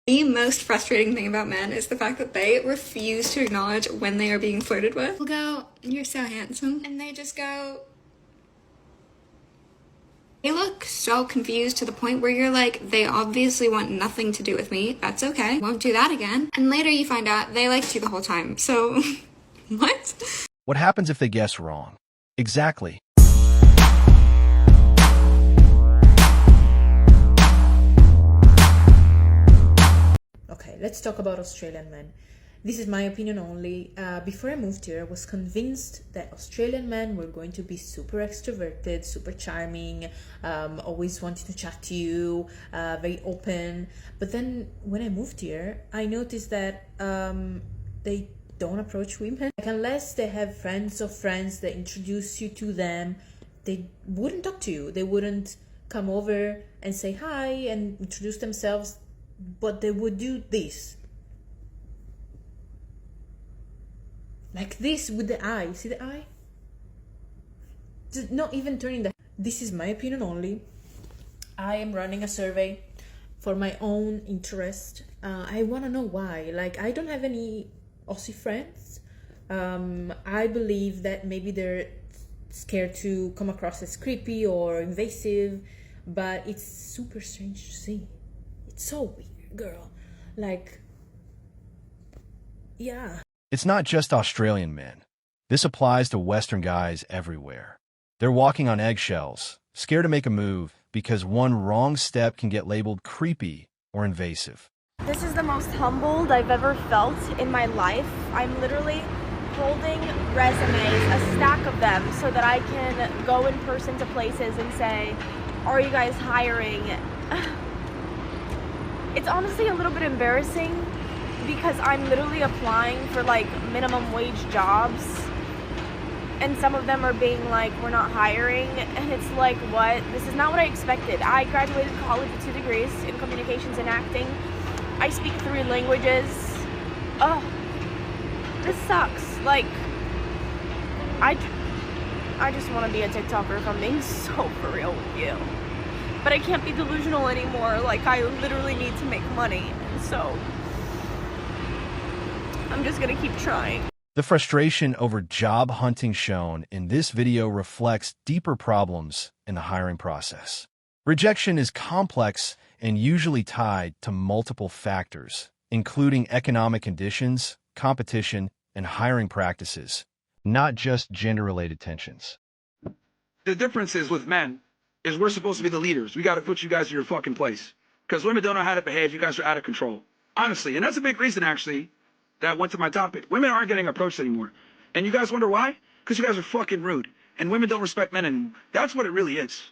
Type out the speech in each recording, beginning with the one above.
The most frustrating thing about men is the fact that they refuse to acknowledge when they are being flirted with. We'll go, "You're so handsome," and they just go. They look so confused to the point where you're like, they obviously want nothing to do with me. That's okay. Won't do that again. And later you find out they liked you the whole time. So, what? What happens if they guess wrong? Exactly. Okay, let's talk about Australian men. This is my opinion only. Before I moved here, I was convinced that Australian men were going to be super extroverted, super charming, always wanting to chat to you, very open. But then when I moved here, I noticed that they don't approach women. Like, unless they have friends of friends that introduce you to them, they wouldn't talk to you. They wouldn't come over and say hi and introduce themselves, but they would do this. Like this with the eye. See the eye? Just not even turning the... This is my opinion only. I am running a survey for my own interest. I want to know why. Like, I don't have any Aussie friends. I believe that maybe they're scared to come across as creepy or invasive, but it's super strange to see. It's so weird, girl. Like, yeah. It's not just Australian men. This applies to Western guys everywhere. They're walking on eggshells, scared to make a move because one wrong step can get labeled creepy or invasive. This is the most humbled I've ever felt in my life. I'm literally holding resumes, a stack of them, so that I can go in person to places and say, "Are you guys hiring?" It's honestly a little bit embarrassing because I'm literally applying for like minimum wage jobs, and some of them are being like, "We're not hiring," and it's like, what? This is not what I expected. I graduated college with 2 degrees in communications and acting. I speak 3 languages. Oh, this sucks. Like, I just want to be a TikToker, if I'm being so for real with you. But I can't be delusional anymore. Like, I literally need to make money, and so I'm just gonna keep trying. The frustration over job hunting shown in this video reflects deeper problems in the hiring process. Rejection is complex and usually tied to multiple factors, including economic conditions, competition, and hiring practices, not just gender-related tensions. The difference is with men is we're supposed to be the leaders. We got to put you guys in your fucking place. Because women don't know how to behave. You guys are out of control. Honestly. And that's a big reason, actually, that went to my topic. Women aren't getting approached anymore. And you guys wonder why? Because you guys are fucking rude. And women don't respect men anymore. That's what it really is.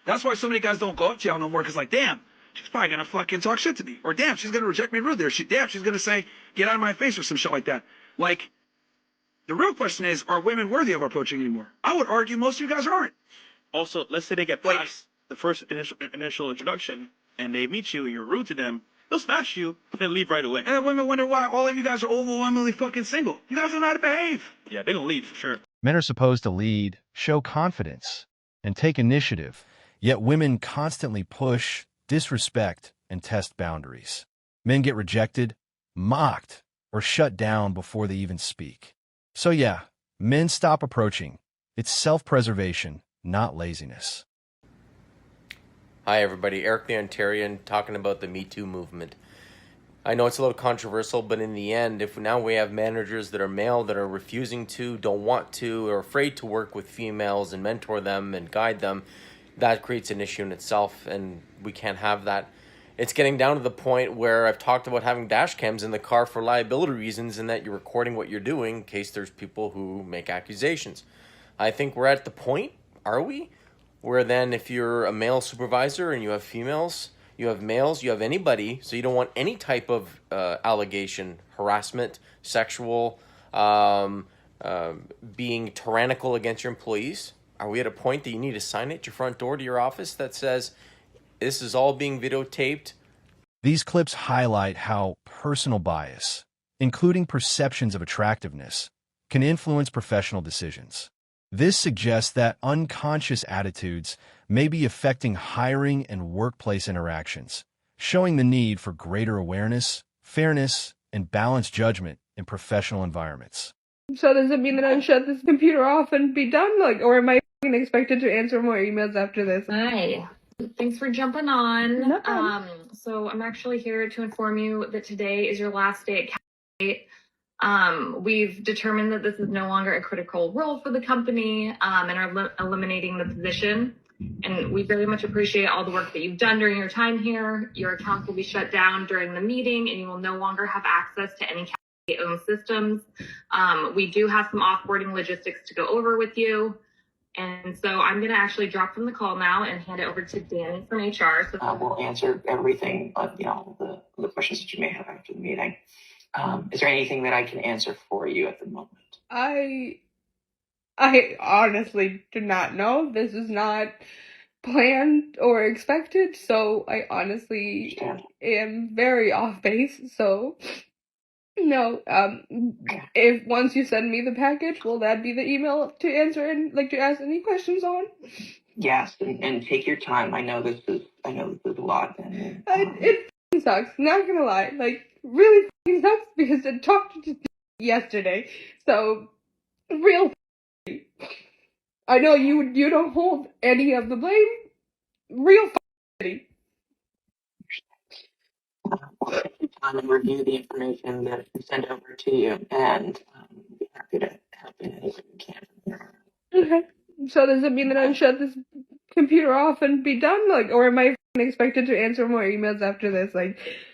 That's why so many guys don't go up to y'all no more. Because, like, damn, she's probably going to fucking talk shit to me. Or, damn, she's going to reject me rude there. Damn, she's going to say, get out of my face or some shit like that. Like, the real question is, are women worthy of approaching anymore? I would argue most of you guys aren't. Also, let's say they get past the first initial introduction and they meet you and you're rude to them, they'll smash you and then leave right away. And then women wonder why all of you guys are overwhelmingly fucking single. You guys don't know how to behave. Yeah, they're gonna leave for sure. Men are supposed to lead, show confidence, and take initiative, yet women constantly push, disrespect, and test boundaries. Men get rejected, mocked, or shut down before they even speak. So yeah, men stop approaching. It's self-preservation, not laziness. Hi everybody, Eric the Ontarian talking about the MeToo movement. I know it's a little controversial, but in the end, if now we have managers that are male that are refusing to, don't want to, or afraid to work with females and mentor them and guide them, that creates an issue in itself, and we can't have that. It's getting down to the point where I've talked about having dash cams in the car for liability reasons and that you're recording what you're doing in case there's people who make accusations. I think we're at the point, are we? Where then if you're a male supervisor and you have females, you have males, you have anybody, so you don't want any type of allegation, harassment, sexual, being tyrannical against your employees. Are we at a point that you need to sign it at your front door to your office that says, this is all being videotaped? These clips highlight how personal bias, including perceptions of attractiveness, can influence professional decisions. This suggests that unconscious attitudes may be affecting hiring and workplace interactions, showing the need for greater awareness, fairness, and balanced judgment in professional environments. So does it mean that I shut this computer off and be done? Like, or am I expected to answer more emails after this? Hi. Thanks for jumping on. No problem. So I'm actually here to inform you that today is your last day at CoWorkers. We've determined that this is no longer a critical role for the company and are eliminating the position. And we very much appreciate all the work that you've done during your time here. Your account will be shut down during the meeting and you will no longer have access to any owned systems. We do have some offboarding logistics to go over with you. And so I'm going to actually drop from the call now and hand it over to Danny from HR. So we'll answer everything, the questions that you may have after the meeting. Is there anything that I can answer for you at the moment? I honestly do not know. This is not planned or expected, so I honestly am very off base. So no, if once you send me the package, will that be the email to answer and to ask any questions on? Yes, and take your time. I know this is a lot. And, it sucks. Not gonna lie, really sucks because I talked to yesterday. So real. I know you don't hold any of the blame. Real. Time and review the information that we send over to you, and be happy to help in any way we can from here on. Okay. So does it mean that I shut this computer off and be done? Or am I expected to answer more emails after this?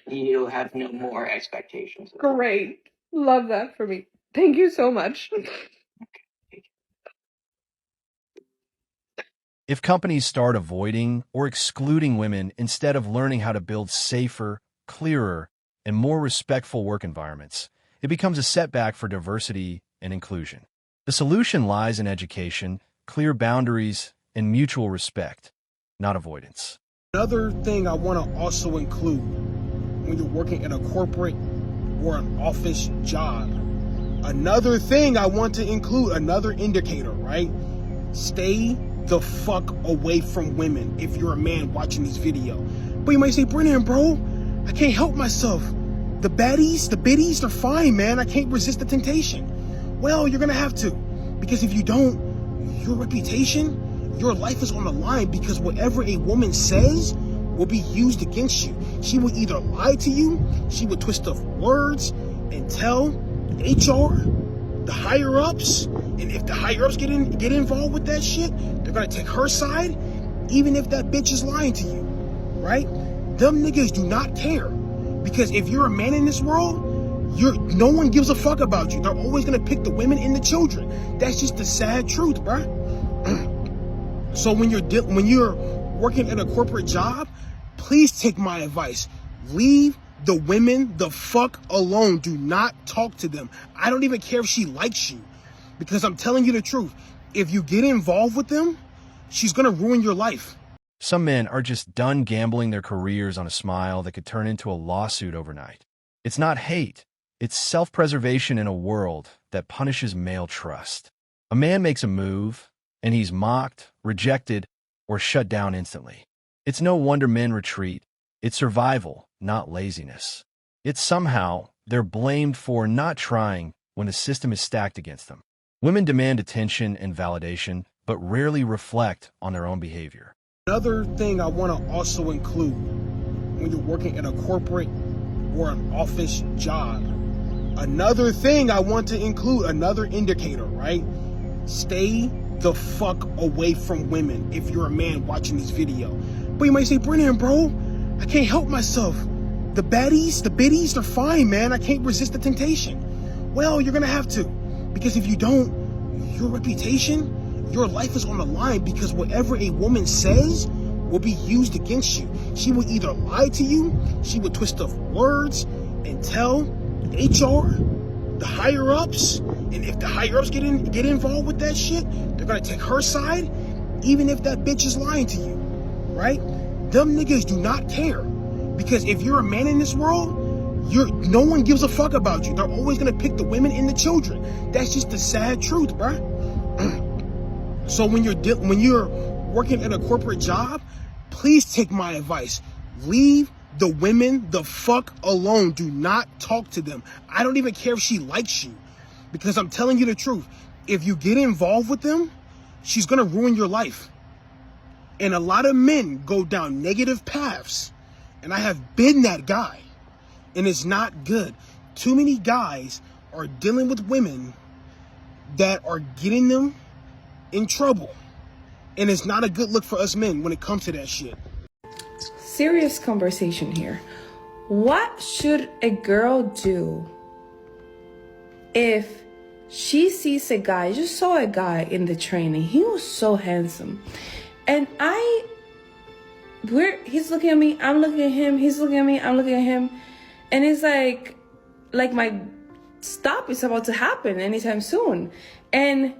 You have no more expectations. Great. Love that for me. Thank you so much. If companies start avoiding or excluding women instead of learning how to build safer, clearer, and more respectful work environments, it becomes a setback for diversity and inclusion. The solution lies in education, clear boundaries, and mutual respect, not avoidance. Another thing I want to also include when you're working in a corporate or an office job, another thing I want to include, another indicator, right? Stay the fuck away from women if you're a man watching this video. But you might say, Brennan, bro, I can't help myself. The baddies, the biddies, they're fine, man. I can't resist the temptation. Well, you're gonna have to, because if you don't, your reputation, your life is on the line, because whatever a woman says will be used against you. She will either lie to you, she will twist up words and tell HR, the higher ups, and if the higher ups get involved with that shit, they're gonna take her side, even if that bitch is lying to you, right? Them niggas do not care, because if you're a man in this world, no one gives a fuck about you. They're always gonna pick the women and the children. That's just the sad truth, bruh. So when you're working in a corporate job, please take my advice. Leave the women the fuck alone. Do not talk to them. I don't even care if she likes you, because I'm telling you the truth. If you get involved with them, she's gonna ruin your life. Some men are just done gambling their careers on a smile that could turn into a lawsuit overnight. It's not hate. It's self-preservation in a world that punishes male trust. A man makes a move, and he's mocked, rejected, or shut down instantly. It's no wonder men retreat. It's survival, not laziness. It's somehow they're blamed for not trying when the system is stacked against them. Women demand attention and validation, but rarely reflect on their own behavior. Another thing I want to also include when you're working in a corporate or an office job, another thing I want to include, another indicator, right? Stay the fuck away from women if you're a man watching this video. But you might say, Brennan, bro, I can't help myself. The baddies, the biddies, they're fine, man. I can't resist the temptation. Well, you're gonna have to, because if you don't, your reputation, your life is on the line, because whatever a woman says will be used against you. She will either lie to you, she will twist up words and tell HR, the higher ups, and if the higher ups get involved with that shit, they're gonna take her side, even if that bitch is lying to you, right? Them niggas do not care, because if you're a man in this world, no one gives a fuck about you. They're always gonna pick the women and the children. That's just the sad truth, bruh. So when you're working in a corporate job, please take my advice. Leave the women the fuck alone. Do not talk to them. I don't even care if she likes you, because I'm telling you the truth. If you get involved with them, she's gonna ruin your life. And a lot of men go down negative paths, and I have been that guy, and it's not good. Too many guys are dealing with women that are getting them in trouble, and it's not a good look for us men when it comes to that shit. Serious conversation here. What should a girl do if she sees a guy? I just saw a guy in the training. He was so handsome. And he's looking at me, I'm looking at him, he's looking at me, I'm looking at him. And it's like my stop is about to happen anytime soon. And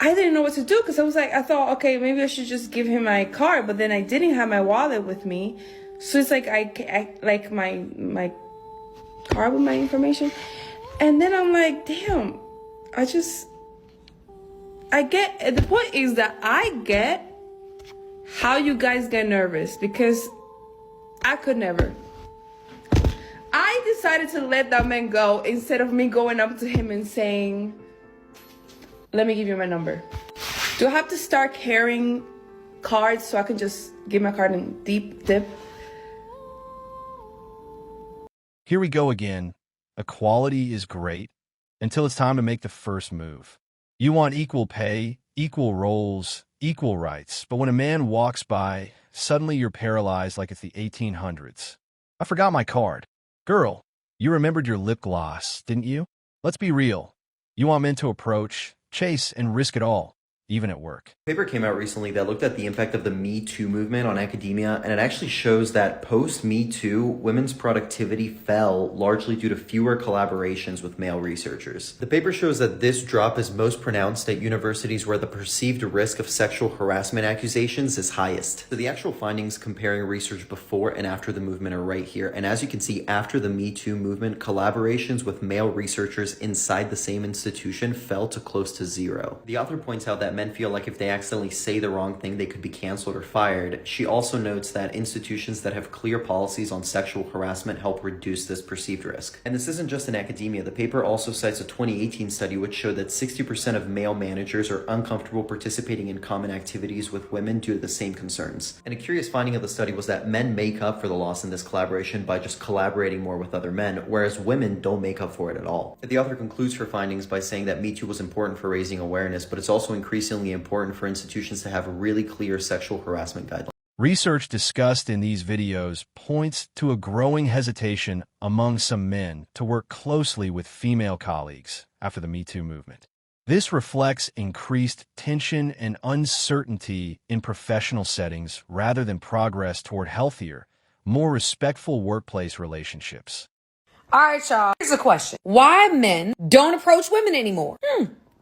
I didn't know what to do, because I thought, okay, maybe I should just give him my card, but then I didn't have my wallet with me. So it's like I like my card with my information. And then I'm like, damn, the point is that I get how you guys get nervous, because I could never. I decided to let that man go instead of me going up to him and saying, let me give you my number. Do I have to start carrying cards so I can just give my card and deep dip? Here we go again. Equality is great until it's time to make the first move. You want equal pay, equal roles, equal rights. But when a man walks by, suddenly you're paralyzed like it's the 1800s. I forgot my card. Girl, you remembered your lip gloss, didn't you? Let's be real. You want men to approach, chase, and risk it all, even at work. A paper came out recently that looked at the impact of the MeToo movement on academia, and it actually shows that post-MeToo, women's productivity fell largely due to fewer collaborations with male researchers. The paper shows that this drop is most pronounced at universities where the perceived risk of sexual harassment accusations is highest. So the actual findings comparing research before and after the movement are right here, and as you can see, after the MeToo movement, collaborations with male researchers inside the same institution fell to close to zero. The author points out that men feel like if they accidentally say the wrong thing, they could be canceled or fired. She also notes that institutions that have clear policies on sexual harassment help reduce this perceived risk. And this isn't just in academia. The paper also cites a 2018 study which showed that 60% of male managers are uncomfortable participating in common activities with women due to the same concerns. And a curious finding of the study was that men make up for the loss in this collaboration by just collaborating more with other men, whereas women don't make up for it at all. The author concludes her findings by saying that MeToo was important for raising awareness, but it's also increasingly important for institutions to have really clear sexual harassment guidelines. Research discussed in these videos points to a growing hesitation among some men to work closely with female colleagues after the MeToo movement. This reflects increased tension and uncertainty in professional settings rather than progress toward healthier, more respectful workplace relationships. All right, y'all. Here's a question. Why men don't approach women anymore?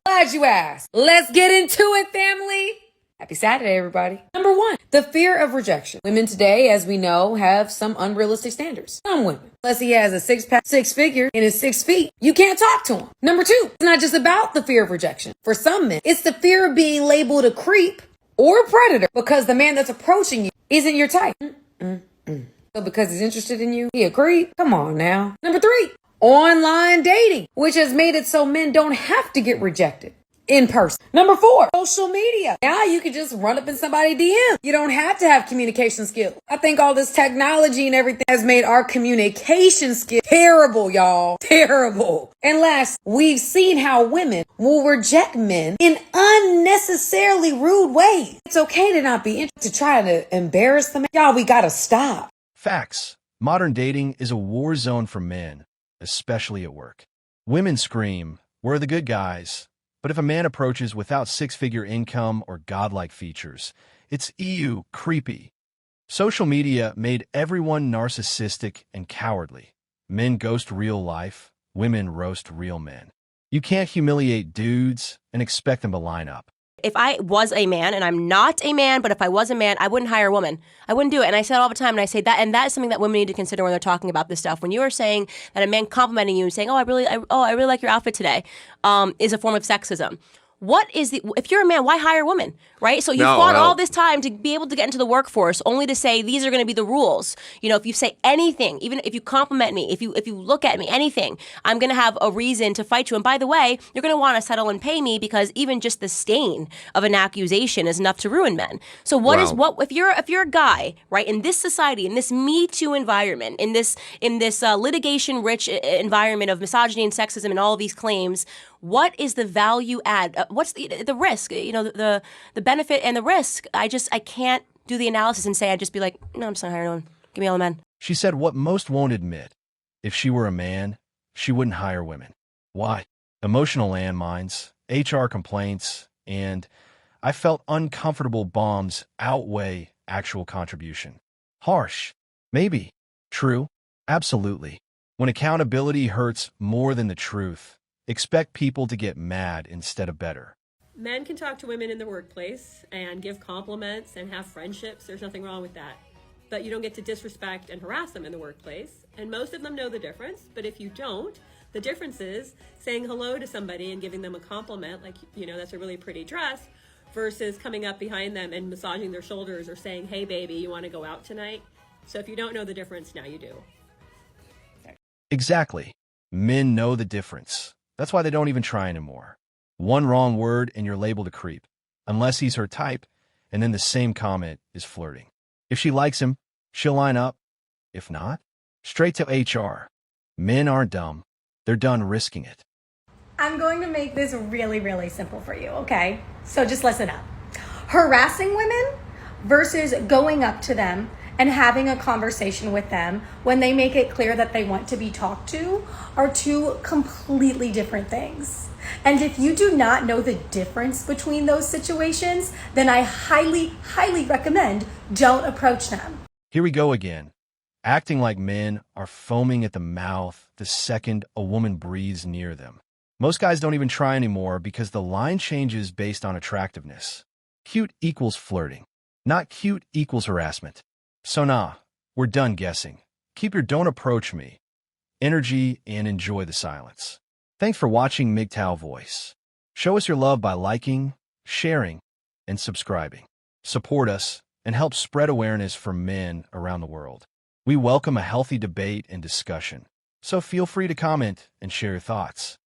Glad you asked. Let's get into it, family. Happy Saturday, everybody. Number one, the fear of rejection. Women today, as we know, have some unrealistic standards. Some women. Unless he has a six-pack, six figure, and is 6 feet, you can't talk to him. Number two, it's not just about the fear of rejection. For some men, it's the fear of being labeled a creep or a predator because the man that's approaching you isn't your type. So because he's interested in you, he a creep? Come on now. Number three, online dating, which has made it so men don't have to get rejected in person. Number four, social media. Now you can just run up in somebody's DM. You don't have to have communication skills. I think all this technology and everything has made our communication skills terrible, y'all. Terrible. And last, we've seen how women will reject men in unnecessarily rude ways. It's okay to not be interested, to try to embarrass them. Y'all, we gotta stop. Facts. Modern dating is a war zone for men, especially at work. Women scream, "We're the good guys." But if a man approaches without six-figure income or godlike features, it's creepy. Social media made everyone narcissistic and cowardly. Men ghost real life, women roast real men. You can't humiliate dudes and expect them to line up. If I was a man, and I'm not a man, but if I was a man, I wouldn't hire a woman. I wouldn't do it. And I say it all the time, and I say that, and that is something that women need to consider when they're talking about this stuff. When you are saying that a man complimenting you and saying, I really like your outfit today, is a form of sexism. if you're a man, why hire women, right? So you fought all this time to be able to get into the workforce only to say these are going to be the rules. You know, if you say anything, even if you compliment me, if you look at me, anything, I'm going to have a reason to fight you. And by the way, you're going to want to settle and pay me because even just the stain of an accusation is enough to ruin men. So if you're a guy, right, in this society, in this Me Too environment, in this litigation rich environment of misogyny and sexism and all of these claims, what is the value add? What's the risk? You know, the benefit and the risk. I can't do the analysis and say, I'd just be like, no, I'm just not hiring anyone. Give me all the men. She said what most won't admit. If she were a man, she wouldn't hire women. Why? Emotional landmines, HR complaints, and I felt uncomfortable bombs outweigh actual contribution. Harsh. Maybe. True. Absolutely. When accountability hurts more than the truth, expect people to get mad instead of better. Men can talk to women in the workplace and give compliments and have friendships. There's nothing wrong with that. But you don't get to disrespect and harass them in the workplace. And most of them know the difference. But if you don't, the difference is saying hello to somebody and giving them a compliment, like, you know, that's a really pretty dress, versus coming up behind them and massaging their shoulders or saying, hey, baby, you want to go out tonight? So if you don't know the difference, now you do. Exactly. Men know the difference. That's why they don't even try anymore. One wrong word and you're labeled a creep, unless he's her type, and then the same comment is flirting. If she likes him, she'll line up. If not, straight to HR. Men aren't dumb. They're done risking it. I'm going to make this really, really simple for you, okay? So just listen up. Harassing women versus going up to them and having a conversation with them when they make it clear that they want to be talked to are two completely different things. And if you do not know the difference between those situations, then I highly, highly recommend don't approach them. Here we go again. Acting like men are foaming at the mouth the second a woman breathes near them. Most guys don't even try anymore because the line changes based on attractiveness. Cute equals flirting, not cute equals harassment. So nah, we're done guessing. Keep your don't approach me energy and enjoy the silence. Thanks for watching MGTOW Voice. Show us your love by liking, sharing, and subscribing. Support us and help spread awareness for men around the world. We welcome a healthy debate and discussion, so feel free to comment and share your thoughts.